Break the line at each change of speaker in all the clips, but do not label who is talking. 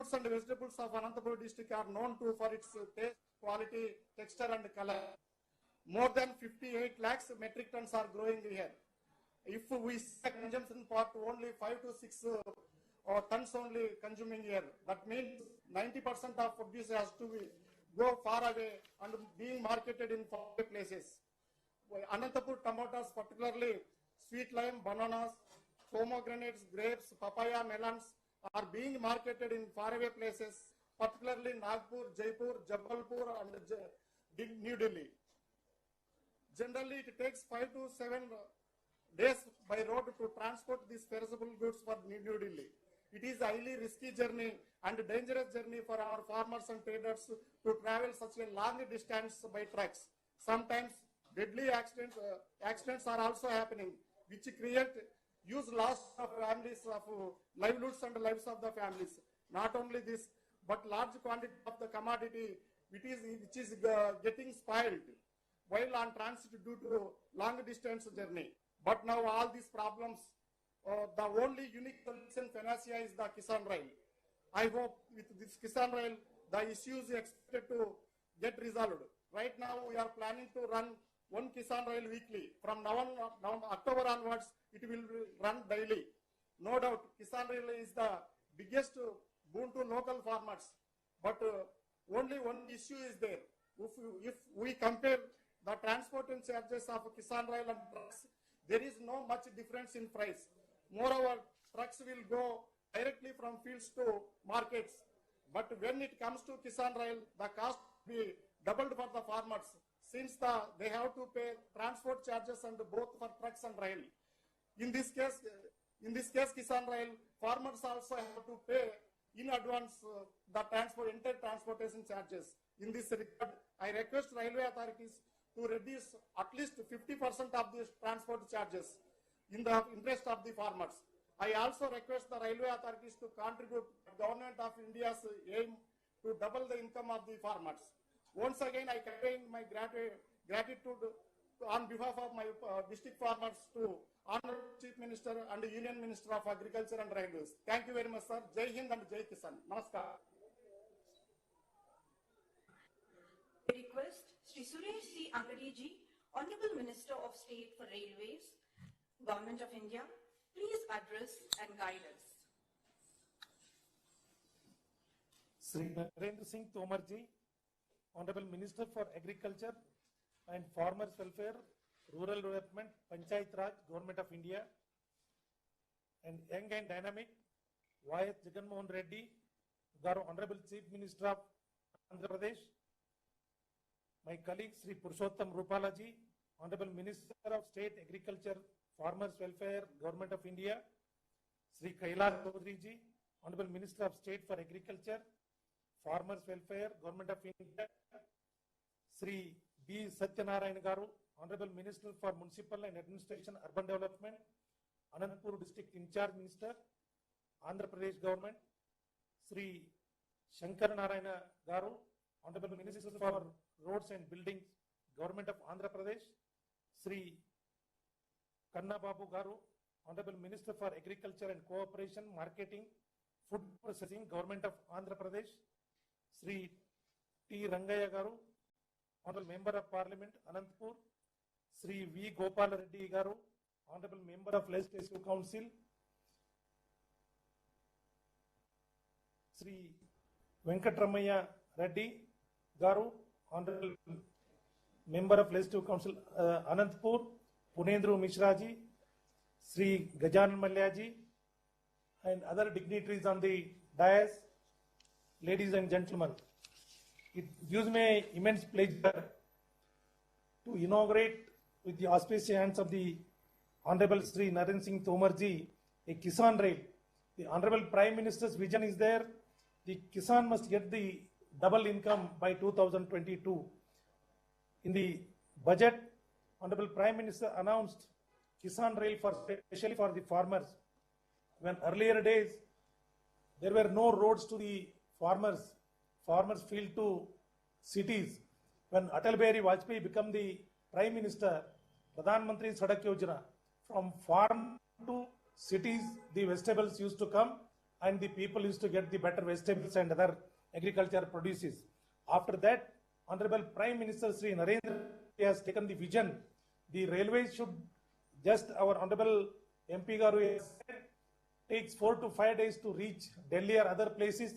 fruits and vegetables of Anantapur district are known for its taste, quality, texture and color. More than 58 lakhs metric tons are growing here. If we see consumption part only 5 to 6 tons only consuming here, that means 90% of produce has to go far away and being marketed in far away places. Anantapur tomatoes, particularly sweet lime, bananas, pomegranates, grapes, papaya, melons are being marketed in faraway places, particularly Nagpur, Jaipur, Jabalpur and New Delhi. Generally, it takes 5 to 7 days by road to transport these perishable goods for New Delhi. It is a highly risky journey and dangerous journey for our farmers and traders to travel such a long distance by trucks. Sometimes deadly accidents are also happening, which create huge loss of families of livelihoods and lives of the families. Not only this, but large quantity of the commodity which is getting spoiled while on transit due to long distance journey. But now all these problems, the only unique solution panacea is the Kisan Rail. I hope with this Kisan Rail, the issue is expected to get resolved. Right now, we are planning to run one Kisan Rail weekly. From now October onwards, it will run daily. No doubt, Kisan Rail is the biggest boon to local farmers. But only one issue is there. If we compare the transportation charges of Kisan Rail and trucks, there is no much difference in price. Moreover, trucks will go directly from fields to markets. But when it comes to Kisan Rail, the cost will be doubled for the farmers, since they have to pay transport charges and both for trucks and rail. In this case, Kisan Rail, farmers also have to pay in advance the entire transportation charges. In this regard, I request railway authorities to reduce at least 50% of these transport charges in the interest of the farmers. I also request the railway authorities to contribute to the Government of India's aim to double the income of the farmers. Once again, I convey my gratitude on behalf of my district farmers to Honorable Chief Minister and Union Minister of Agriculture and Railways. Thank you very much, sir. Jai Hind and Jai Kisan. Namaskar.
Request Shri Suresh C. Angadi ji, Honorable Minister of State for Railways, Government of India, please address and guide us.
Shri Narendra Singh Tomar ji, Honorable Minister for Agriculture and Farmers Welfare, Rural Development, Panchayat Raj, Government of India, and young and dynamic Y.S. Jagannath Reddy, Honorable Chief Minister of Andhra Pradesh, my colleague Sri Purushottam Rupala ji, Honorable Minister of State Agriculture, Farmers Welfare, Government of India, Sri Kailash Chaudhary ji, Honorable Minister of State for Agriculture, Farmers Welfare, Government of India, Sri B. Satyanarayan Garu, Honorable Minister for Municipal and Administration, Urban Development, Anantapur District In Charge Minister, Andhra Pradesh Government, Sri Shankar Narayana Garu, Honorable Minister for Roads and Buildings, Government of Andhra Pradesh, Sri Kanna Babu Garu, Honorable Minister for Agriculture and Cooperation, Marketing, Food Processing, Government of Andhra Pradesh, Sri T. Rangaya Garu, Honorable Member of Parliament, Anantapur, Sri V. Gopal Reddy Garu, Honorable Member of Legislative Council, Sri Venkatramaya Reddy Garu, Honorable Member of Legislative Council, Anantapur, Punendru Mishra ji, Sri Gajanan Malya ji, and other dignitaries on the dais, ladies and gentlemen. It gives me immense pleasure to inaugurate with the auspicious hands of the Honorable Sri Narendra Singh Tomar ji a Kisan Rail. The Honorable Prime Minister's vision is there. The Kisan must get the double income by 2022. In the budget, Honorable Prime Minister announced Kisan Rail especially for the farmers. When earlier days there were no roads to the farmers, farmers flew to cities. When Atal Bihari Vajpayee became the Prime Minister, Pradhan Mantri Sadak Yojana, from farm to cities the vegetables used to come, and the people used to get the better vegetables and other agriculture produces. After that, Honorable Prime Minister Sri Narendra Modi has taken the vision. The railways should just, our Honorable MP Garu has said, takes 4 to 5 days to reach Delhi or other places.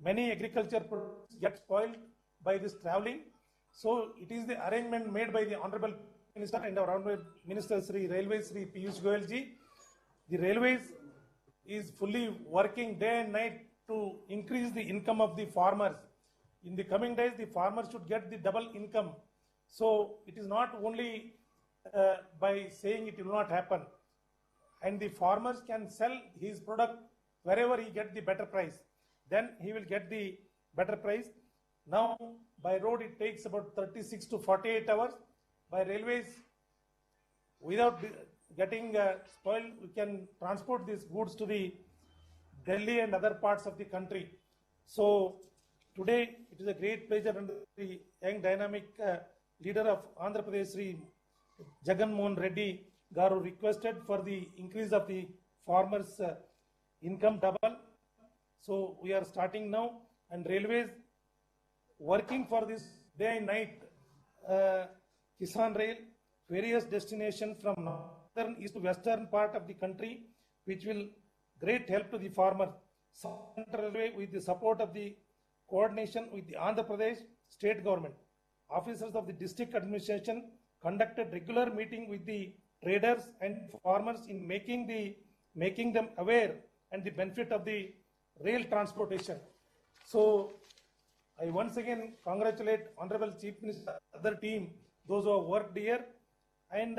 Many agriculture products get spoiled by this traveling. So it is the arrangement made by the Honorable Minister and our Honorable Minister Sri Railways Sri Piyush Goyal ji. The railways is fully working day and night to increase the income of the farmers. In the coming days, the farmers should get the double income. So it is not only by saying it will not happen. And the farmers can sell his product wherever he get the better price. Then he will get the better price. Now by road it takes about 36 to 48 hours. By railways, without getting spoiled, we can transport these goods to the Delhi and other parts of the country. So today it is a great pleasure and the young dynamic leader of Andhra Pradesh, Sri Jagan Mohan Reddy Garu, requested for the increase of the farmers' income double. So we are starting now, and railways working for this day and night. Kisan Rail, various destinations from northern, east to western part of the country, which will great help to the farmer. Central Railway, with the support of the coordination with the Andhra Pradesh state government, officers of the district administration conducted regular meeting with the traders and farmers in making them aware and the benefit of the rail transportation. So I once again congratulate Honorable Chief Minister, other team, those who have worked here, and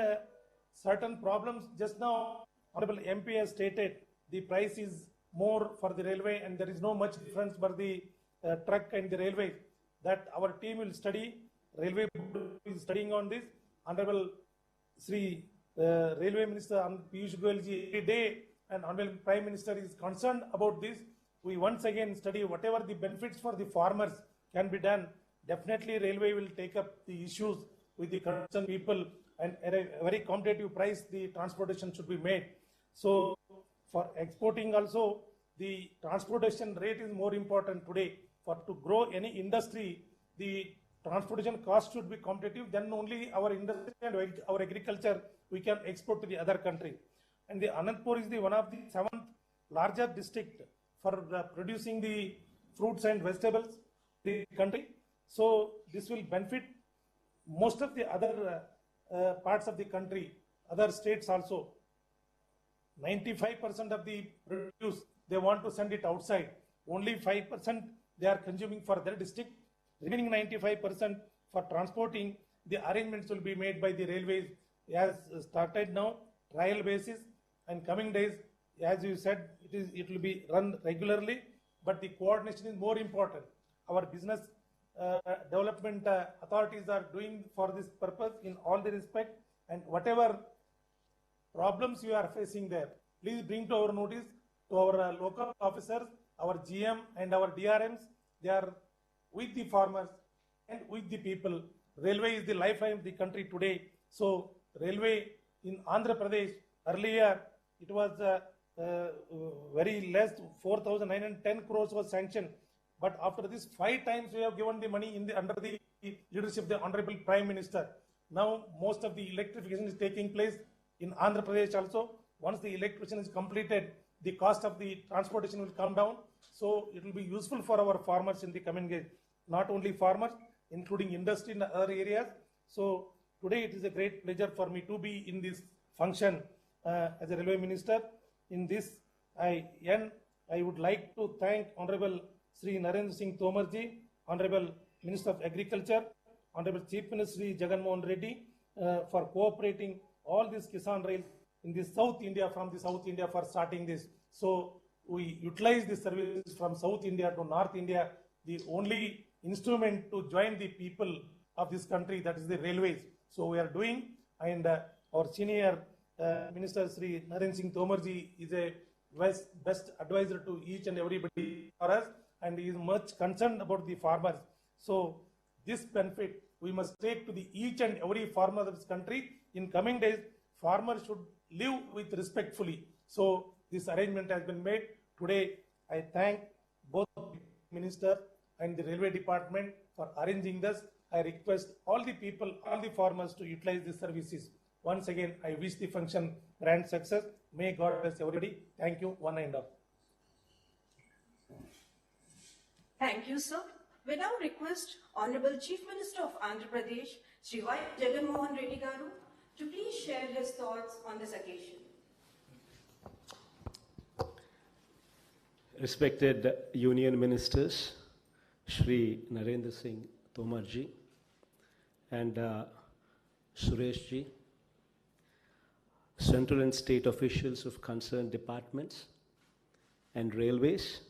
certain problems just now Honorable MP has stated the price is more for the railway and there is no much difference for the truck and the railway. That our team will study, railway is studying on this. Honorable Sri Railway Minister Piyush Goyal ji every day and Honorable Prime Minister is concerned about this. We once again study whatever the benefits for the farmers can be done. Definitely railway will take up the issues with the concerned people, and at a very competitive price the transportation should be made. So for exporting also, the transportation rate is more important today. For to grow any industry, the transportation cost should be competitive, then only our industry and our agriculture we can export to the other country. And the Anantapur is the one of the 7th largest district for producing the fruits and vegetables in the country. So this will benefit most of the other parts of the country, other states also. 95% of the produce, they want to send it outside. Only 5% they are consuming for their district. Remaining 95% for transporting, the arrangements will be made by the railways. As started now, trial basis, and coming days, as you said, it will be run regularly, but the coordination is more important. Our business development authorities are doing for this purpose in all the respect, and whatever problems you are facing there, please bring to our notice, to our local officers, our GM and our DRMs. They are with the farmers and with the people. Railway is the lifeline of the country today. So railway in Andhra Pradesh, earlier it was very less, 4,910 crores was sanctioned. But after this, 5 times we have given the money under the leadership of the Honorable Prime Minister. Now most of the electrification is taking place in Andhra Pradesh also. Once the electrification is completed, the cost of the transportation will come down. So it will be useful for our farmers in the coming days. Not only farmers, including industry in other areas. So today it is a great pleasure for me to be in this function as a railway minister. In this, I would like to thank Honorable Sri Narendra Singh Tomar ji, Honorable Minister of Agriculture, Honorable Chief Minister Sri Jagan Mohan Reddy for cooperating all these Kisan Rail in the South India, from the South India for starting this. So we utilize the services from South India to North India, the only instrument to join the people of this country, that is the railways. So we are doing, and our senior Minister Sri Narendra Singh Tomar ji is a best advisor to each and everybody for us, and he is much concerned about the farmers. So this benefit we must take to the each and every farmer of this country. In coming days, farmers should live with respectfully. So this arrangement has been made today. I thank both Minister and the Railway Department for arranging this. I request all the people, all the farmers to utilize these services. Once again, I wish the function grand success. May God bless everybody. Thank you, one and all.
Thank you, sir. We now request Honorable Chief Minister of Andhra Pradesh, Sri Y. Jagan Mohan Reddy Garu, to please share his thoughts on this occasion.
Respected Union Ministers, Shri Narendra Singh Tomar ji and Suresh ji, central and state officials of concerned departments and railways,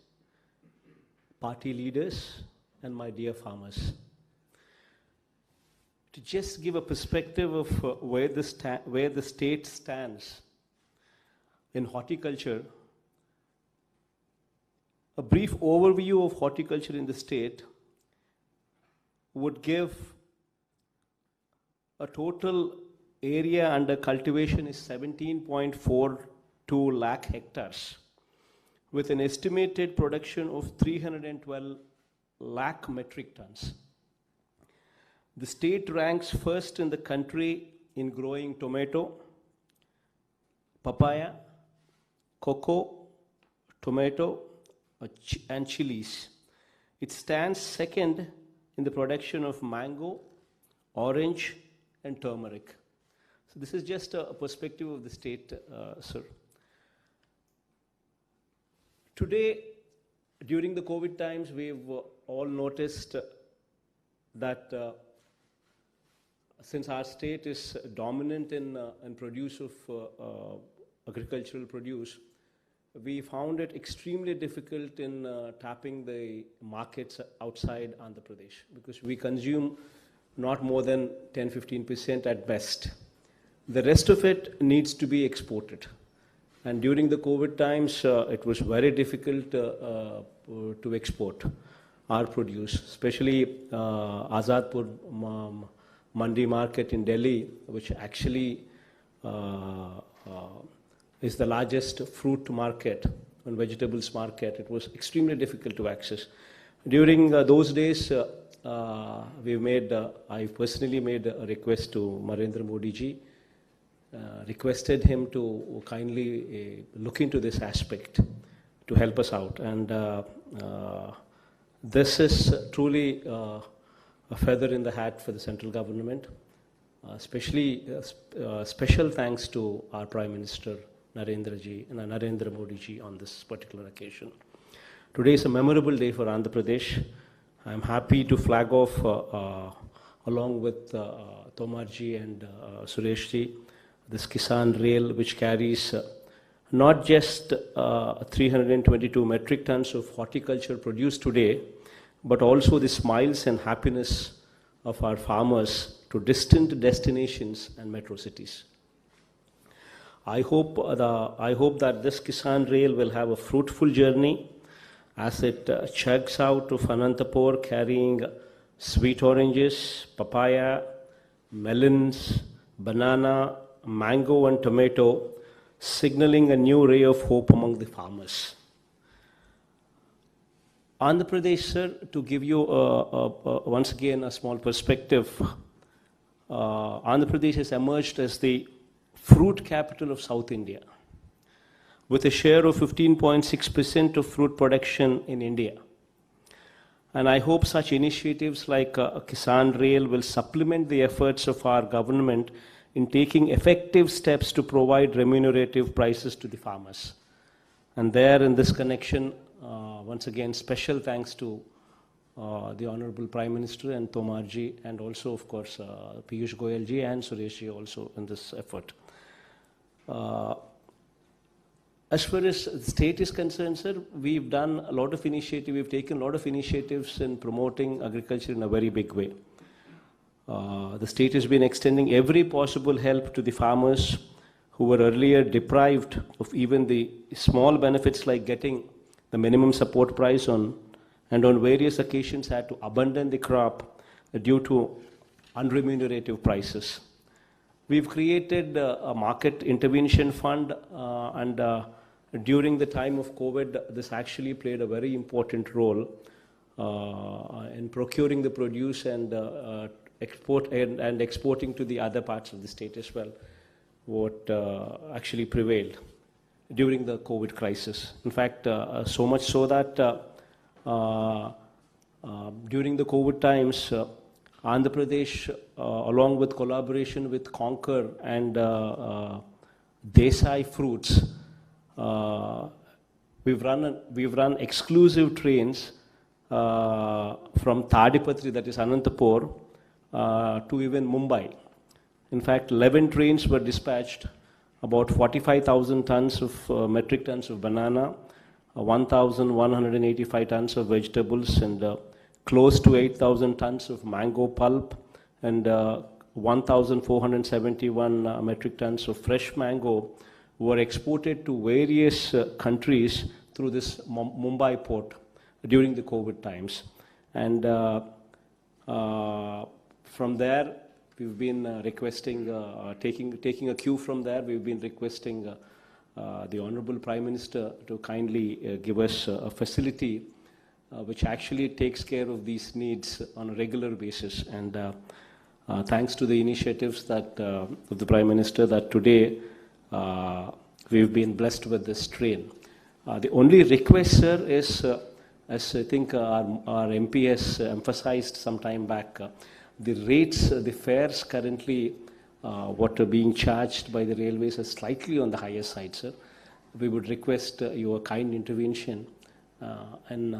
party leaders, and my dear farmers. To just give a perspective of where the state stands in horticulture, a brief overview of horticulture in the state would give a total area under cultivation is 17.42 lakh hectares, with an estimated production of 312 lakh metric tons. The state ranks first in the country in growing tomato, papaya, cocoa, tomato, and chilies. It stands second in the production of mango, orange, and turmeric. So this is just a perspective of the state, sir. Today, during the COVID times, we've all noticed that since our state is dominant in produce of agricultural produce, we found it extremely difficult in tapping the markets outside Andhra Pradesh, because we consume not more than 10-15% at best. The rest of it needs to be exported. And during the COVID times, it was very difficult to export our produce, especially Azadpur Mandi market in Delhi, which actually is the largest fruit market and vegetables market. It was extremely difficult to access. During those days, I personally made a request to Narendra Modi ji, requested him to kindly look into this aspect to help us out. And this is truly a feather in the hat for the central government, especially special thanks to our Prime Minister Narendra Modi ji on this particular occasion. Today is a memorable day for Andhra Pradesh. I am happy to flag off along with Tomar ji and Suresh ji this Kisan Rail, which carries not just 322 metric tons of horticulture produce today, but also the smiles and happiness of our farmers to distant destinations and metro cities. I hope that this Kisan Rail will have a fruitful journey as it chugs out of Anantapur carrying sweet oranges, papaya, melons, banana, mango and tomato, signaling a new ray of hope among the farmers. Andhra Pradesh, sir, to give you once again a small perspective, Andhra Pradesh has emerged as the fruit capital of South India, with a share of 15.6% of fruit production in India. And I hope such initiatives like Kisan Rail will supplement the efforts of our government in taking effective steps to provide remunerative prices to the farmers. And there, in this connection, once again, special thanks to the Honorable Prime Minister and Tomar ji, and also, of course, Piyush Goyal ji and Suresh ji also in this effort. As far as the state is concerned, sir, we've done a lot of initiatives, we've taken a lot of initiatives in promoting agriculture in a very big way. The state has been extending every possible help to the farmers who were earlier deprived of even the small benefits like getting the minimum support price and on various occasions had to abandon the crop due to unremunerative prices. We've created a market intervention fund and during the time of COVID, this actually played a very important role in procuring the produce and exporting to the other parts of the state as well, what actually prevailed during the COVID crisis. In fact, so much so that during the COVID times, Andhra Pradesh, along with collaboration with Conquer and Desai Fruits, we've run exclusive trains from Tadipatri, that is Anantapur, to even Mumbai. In fact, 11 trains were dispatched, about 45,000 tons of metric tons of banana, 1,185 tons of vegetables, and close to 8,000 tons of mango pulp, and 1,471 metric tons of fresh mango were exported to various countries through this Mumbai port during the COVID times. And from there, we've been requesting, taking a cue from there, we've been requesting the Honorable Prime Minister to kindly give us a facility which actually takes care of these needs on a regular basis. And thanks to the initiatives that of the Prime Minister, that today we've been blessed with this train. The only request, sir, is, as I think our MP has emphasized some time back, the rates, the fares currently, what are being charged by the railways are slightly on the higher side, sir. We would request your kind intervention and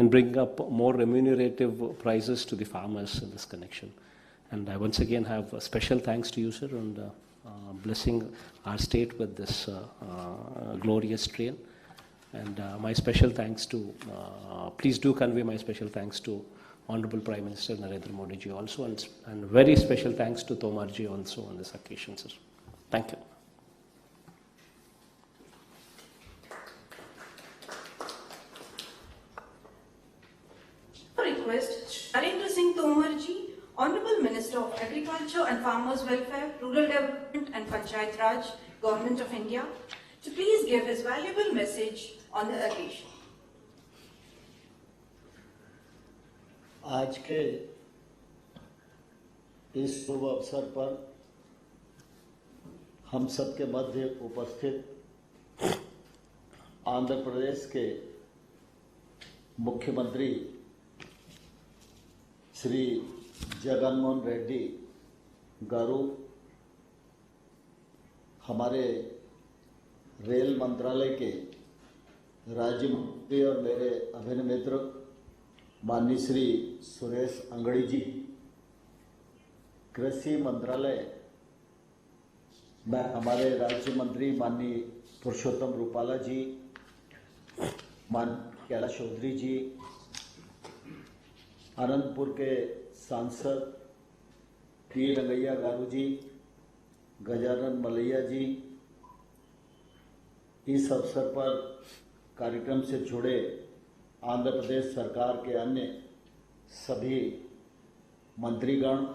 bring up more remunerative prices to the farmers in this connection. And I once again have a special thanks to you, sir, and blessing our state with this glorious train. And my special thanks to, please do convey my special thanks to Honorable Prime Minister Narendra Modi ji also, and very special thanks to Tomar ji also on this occasion, sir. Thank you.
Request Narendra Singh Tomar ji, Honorable Minister of Agriculture and Farmers Welfare, Rural Development and Panchayat Raj, Government of India, to please give his valuable message on the occasion.
आज के इस शुभ अवसर पर हम सबके मध्य उपस्थित आंध्र प्रदेश के मुख्यमंत्री श्री जगनमोहन रेड्डी गारू, हमारे रेल मंत्रालय के राज्य मंत्री और मेरे अभिन्न मित्र माननीय श्री सुरेश अंगड़ी जी, कृषि मंत्रालय में हमारे राज्य मंत्री माननीय पुरुषोत्तम रूपाला जी, माननीय कैलाश चौधरी जी, अनंतपुर के सांसद टी रंगैया गारू जी, गजानन मलैया जी, इस अवसर पर कार्यक्रम से जुड़े आंध्र प्रदेश सरकार के अन्य सभी मंत्रीगण,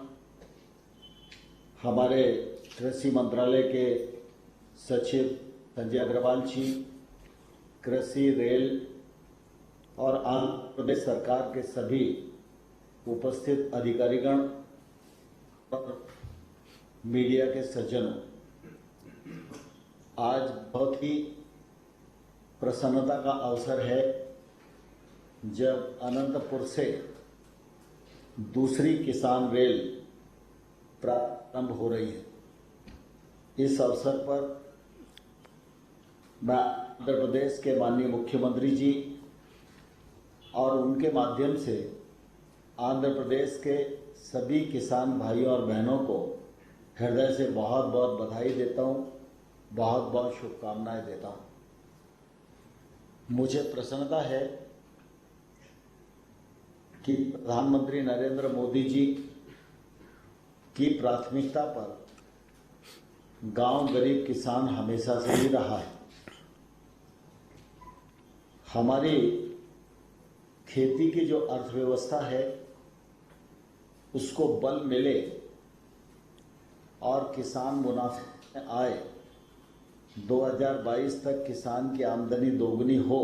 हमारे कृषि मंत्रालय के सचिव संजय अग्रवाल जी, कृषि, रेल और आंध्र प्रदेश सरकार के सभी उपस्थित अधिकारीगण और मीडिया के सज्जनों, आज बहुत ही प्रसन्नता का अवसर है जब अनंतपुर से दूसरी किसान रेल प्रारंभ हो रही है। इस अवसर पर मैं आंध्र प्रदेश के माननीय मुख्यमंत्री जी और उनके माध्यम से आंध्र प्रदेश के सभी किसान भाइयों और बहनों को हृदय से बहुत बहुत बधाई देता हूं, बहुत बहुत शुभकामनाएं देता हूं। मुझे प्रसन्नता है कि प्रधानमंत्री नरेंद्र मोदी जी की प्राथमिकता पर गांव गरीब किसान हमेशा से ही रहा है। हमारी खेती की जो अर्थव्यवस्था है उसको बल मिले और किसान मुनाफे में आए, 2022 तक किसान की आमदनी दोगुनी हो,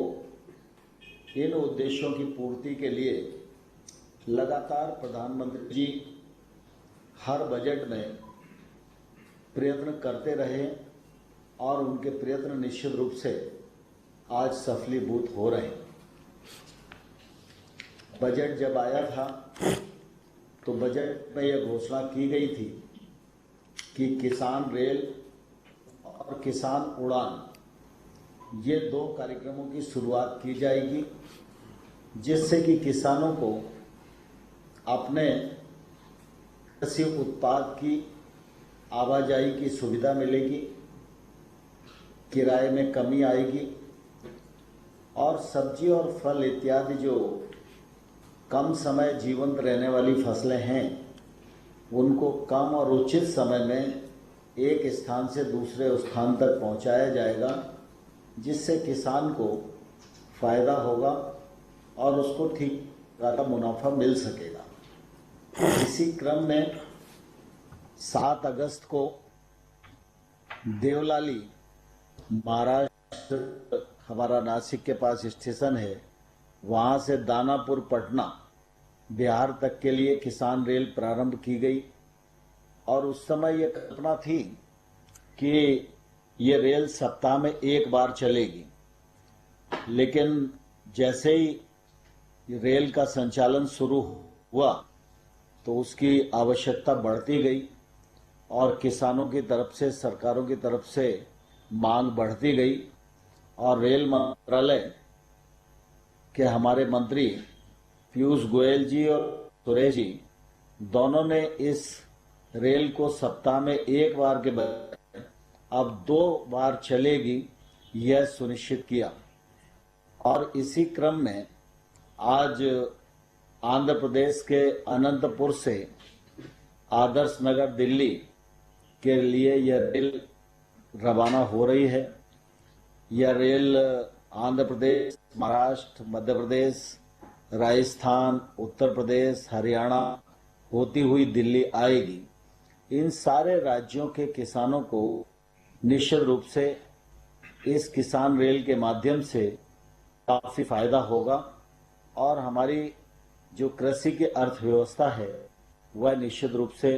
इन उद्देश्यों की पूर्ति के लिए लगातार प्रधानमंत्री जी हर बजट में प्रयत्न करते रहे और उनके प्रयत्न निश्चित रूप से आज सफलीभूत हो रहे हैं। बजट जब आया था तो बजट में यह घोषणा की गई थी कि किसान रेल और किसान उड़ान ये 2 कार्यक्रमों की शुरुआत की जाएगी, जिससे कि किसानों को अपने कृषि उत्पाद की आवाजाही की सुविधा मिलेगी, किराए में कमी आएगी और सब्जी और फल इत्यादि जो कम समय जीवंत रहने वाली फसलें हैं उनको कम और उचित समय में एक स्थान से दूसरे स्थान तक पहुंचाया जाएगा, जिससे किसान को फायदा होगा और उसको ठीक का मुनाफा मिल सकेगा। इसी क्रम में 7 अगस्त को देवलाली महाराष्ट्र, हमारा नासिक के पास स्टेशन है, वहां से दानापुर पटना बिहार तक के लिए किसान रेल प्रारंभ की गई और उस समय यह कल्पना थी कि ये रेल सप्ताह में 1 बार चलेगी, लेकिन जैसे ही रेल का संचालन शुरू हुआ तो उसकी आवश्यकता बढ़ती गई और किसानों की तरफ से, सरकारों की तरफ से मांग बढ़ती गई और रेल मंत्रालय के हमारे मंत्री पीयूष गोयल जी और सुरेश जी दोनों ने इस रेल को सप्ताह में 1 बार के बजाय अब 2 बार चलेगी यह सुनिश्चित किया। और इसी क्रम में आज आंध्र प्रदेश के अनंतपुर से आदर्श नगर दिल्ली के लिए यह रेल रवाना हो रही है। यह रेल आंध्र प्रदेश, महाराष्ट्र, मध्य प्रदेश, राजस्थान, उत्तर प्रदेश, हरियाणा होती हुई दिल्ली आएगी। इन सारे राज्यों के किसानों को निश्चित रूप से इस किसान रेल के माध्यम से काफी फायदा होगा और हमारी जो कृषि की अर्थव्यवस्था है वह निश्चित रूप से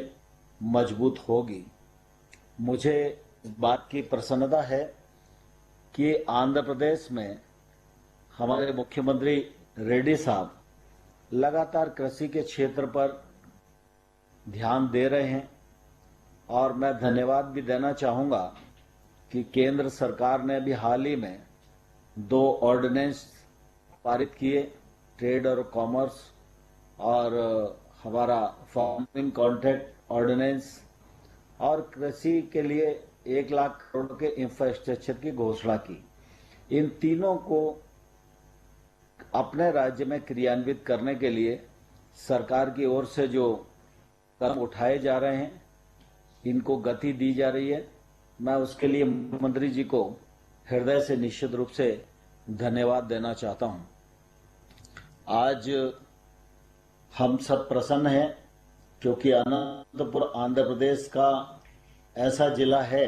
मजबूत होगी। मुझे इस बात की प्रसन्नता है कि आंध्र प्रदेश में हमारे मुख्यमंत्री रेड्डी साहब लगातार कृषि के क्षेत्र पर ध्यान दे रहे हैं और मैं धन्यवाद भी देना चाहूंगा कि केंद्र सरकार ने भी हाल ही में 2 ऑर्डिनेंस पारित किए, ट्रेड और कॉमर्स और हमारा फार्मिंग कॉन्ट्रैक्ट ऑर्डिनेंस और कृषि के लिए 1 लाख करोड़ के इंफ्रास्ट्रक्चर की घोषणा की। इन तीनों को अपने राज्य में क्रियान्वित करने के लिए सरकार की ओर से जो कदम उठाए जा रहे हैं, इनको गति दी जा रही है। मैं उसके लिए मुख्यमंत्री जी को हृदय से निश्चित रूप से धन्यवाद देना चाहता हूं। आज हम सब प्रसन्न हैं क्योंकि अनंतपुर आंध्र प्रदेश का ऐसा जिला है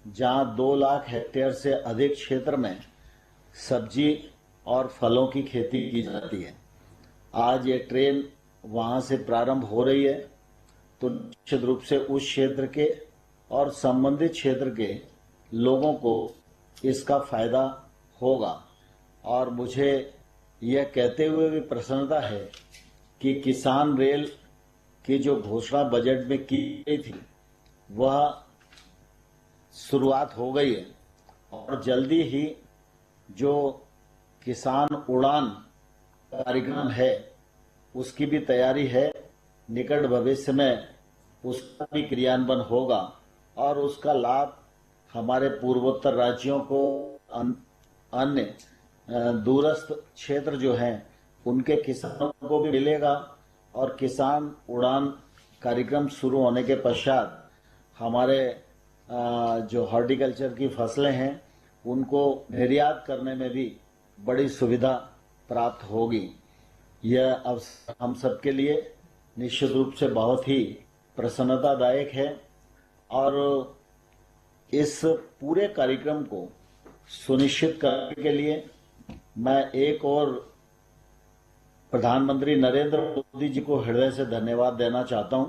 जहां 2 लाख हेक्टेयर से अधिक क्षेत्र में सब्जी और फलों की खेती की जाती है। आज ये ट्रेन वहां से प्रारंभ हो रही है तो निश्चित रूप से उस क्षेत्र के और संबंधित क्षेत्र के लोगों को इसका फायदा होगा। और मुझे यह कहते हुए भी प्रसन्नता है कि किसान रेल की जो घोषणा बजट में की गई थी वह शुरुआत हो गई है और जल्दी ही जो किसान उड़ान कार्यक्रम है उसकी भी तैयारी है। निकट भविष्य में उसका भी क्रियान्वयन होगा और उसका लाभ हमारे पूर्वोत्तर राज्यों को, अन्य दूरस्थ क्षेत्र जो हैं उनके किसानों को भी मिलेगा। और किसान उड़ान कार्यक्रम शुरू होने के पश्चात हमारे जो हॉर्टिकल्चर की फसलें हैं उनको निर्यात करने में भी बड़ी सुविधा प्राप्त होगी। यह अवसर हम सबके लिए निश्चित रूप से बहुत ही प्रसन्नतादायक है और इस पूरे कार्यक्रम को सुनिश्चित करने के लिए मैं एक और प्रधानमंत्री नरेंद्र मोदी जी को हृदय से धन्यवाद देना चाहता हूं,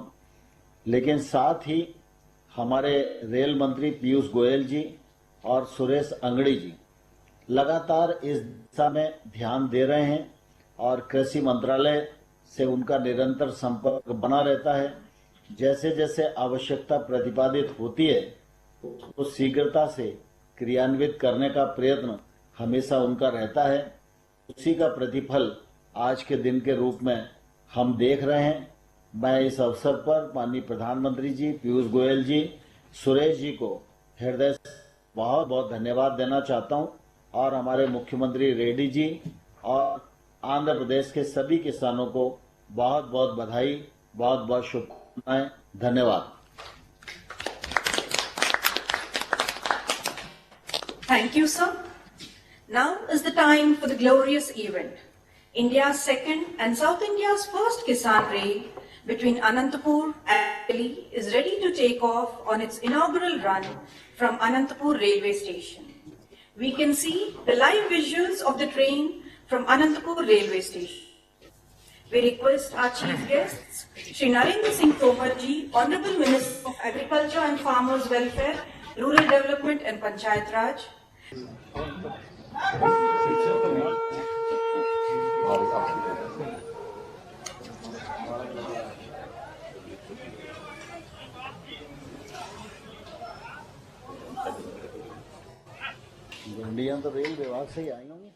लेकिन साथ ही हमारे रेल मंत्री पीयूष गोयल जी और सुरेश अंगड़ी जी लगातार इस दिशा में ध्यान दे रहे हैं और कृषि मंत्रालय से उनका निरंतर संपर्क बना रहता है। जैसे जैसे आवश्यकता प्रतिपादित होती है तो शीघ्रता से क्रियान्वित करने का प्रयत्न हमेशा उनका रहता है। उसी का प्रतिफल आज के दिन के रूप में हम देख रहे हैं। मैं इस अवसर पर माननीय प्रधानमंत्री जी, पीयूष गोयल जी, सुरेश जी को हृदय से बहुत बहुत धन्यवाद देना चाहता हूं और हमारे मुख्यमंत्री रेड्डी जी और आंध्र प्रदेश के सभी किसानों को बहुत बहुत बधाई, बहुत बहुत शुभकामनाएं। धन्यवाद।
Thank you, sir. Now is the time for the glorious event. India's second and South India's first Kisan Rail between Anantapur and Delhi is ready to take off on its inaugural run from Anantapur railway station. We can see the live visuals of the train from Anantapur railway station. We request our chief guests, Shri Narendra Singh Tomar ji, Honorable Minister of Agriculture and Farmers Welfare, Rural Development and Panchayat Raj.
गंडियां तो rail विभाग से ही आई होंगी।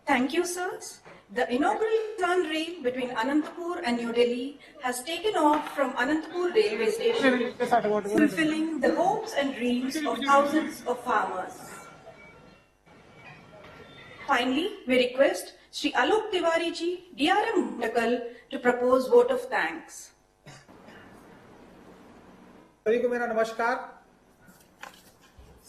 Thank you, sirs. The inaugural Kisan Rail between Anantapur and New Delhi has taken off from Anantapur railway station, fulfilling the hopes and dreams of thousands of farmers. Finally, we request Shri Alok Tiwari ji, DRM Mutakal, to propose vote of thanks.
सभी को मेरा नमस्कार।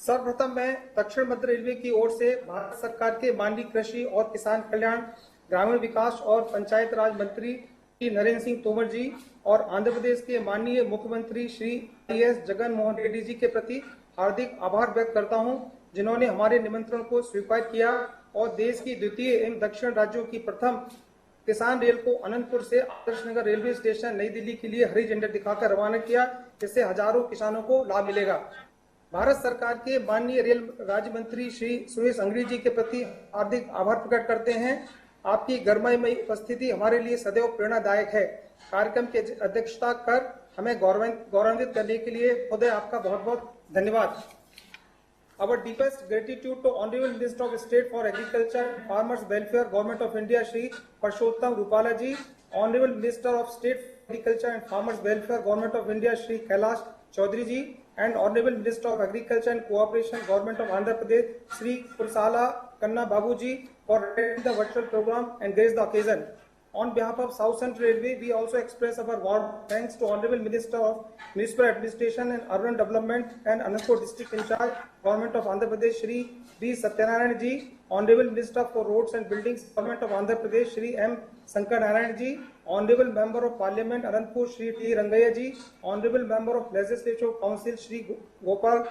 सर्वप्रथम मैं दक्षिण मध्य railway की ओर से भारत सरकार के माननीय कृषि और किसान कल्याण, ग्रामीण विकास और पंचायत राज मंत्री श्री नरेंद्र सिंह तोमर जी और आंध्र प्रदेश के माननीय मुख्यमंत्री श्री एस जगन मोहन रेड्डी जी के प्रति हार्दिक आभार व्यक्त करता हूं, जिन्होंने हमारे निमंत्रण को स्वीकार किया और देश की द्वितीय एवं दक्षिण राज्यों की प्रथम किसान रेल को अनंतपुर से आदर्श नगर रेलवे स्टेशन नई दिल्ली के लिए हरी झंडी दिखाकर रवाना किया, जिससे हजारों किसानों को लाभ मिलेगा। भारत सरकार के माननीय रेल राज्य मंत्री श्री सुरेश अंगड़ी जी के प्रति हार्दिक आभार प्रकट करते हैं। आपकी गर्ममयी उपस्थिति हमारे लिए सदैव प्रेरणादायक है। कार्यक्रम की अध्यक्षता कर हमें गौरवान्वित करने के लिए खुद आपका बहुत बहुत धन्यवाद। Our deepest gratitude to Honorable Minister of State for Agriculture and Farmers Welfare, Government of India, Shri Parshottam Rupala ji, Honorable Minister of State for Agriculture and Farmers Welfare, Government of India, Shri Kailash Chaudhary ji, and Honorable Minister of Agriculture and Cooperation, Government of Andhra Pradesh, Shri Kursala Kanna Babu ji, for attending the virtual program and grace the occasion. On behalf of South Central Railway, we also express our warm thanks to Honorable Minister of Municipal Administration and Urban Development and Anantapur District in charge, Government of Andhra Pradesh, Shri B. Satyanarayan ji, Honorable Minister for Roads and Buildings, Government of Andhra Pradesh, Shri M. Shankar Narayan ji, Honorable Member of Parliament, Anantapur, Shri T. Rangaya ji, Honorable Member of Legislative Council, Shri Gopal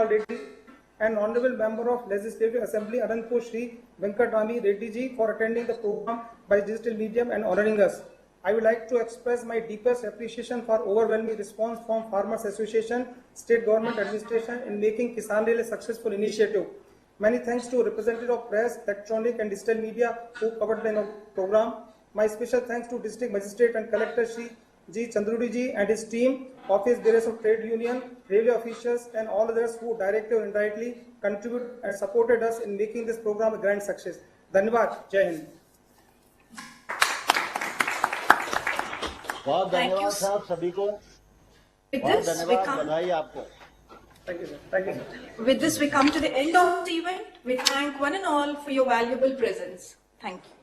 Reddy, and Honorable Member of Legislative Assembly, Anantapur, Shri Venkatramani Reddy ji, for attending the program by digital medium and honoring us. I would like to express my deepest appreciation for overwhelming response from Farmers Association, State Government Administration in making Kisan Rail a successful initiative. Many thanks to representatives of press, electronic and digital media who covered the program. My special thanks to District Magistrate and Collector Shri G. Chandrudi ji and his team, Office Bearers of Trade Union, railway officials and all others who directly or indirectly contributed and supported us in making this program a grand success. Dhanyavad. Jai Hind.
बहुत धन्यवाद साहब सभी को। बहुत धन्यवाद, बधाई आपको।
Thank you, sir. Thank you, sir.
With this, we come to the end of the event. We thank one and all for your valuable presence. Thank you.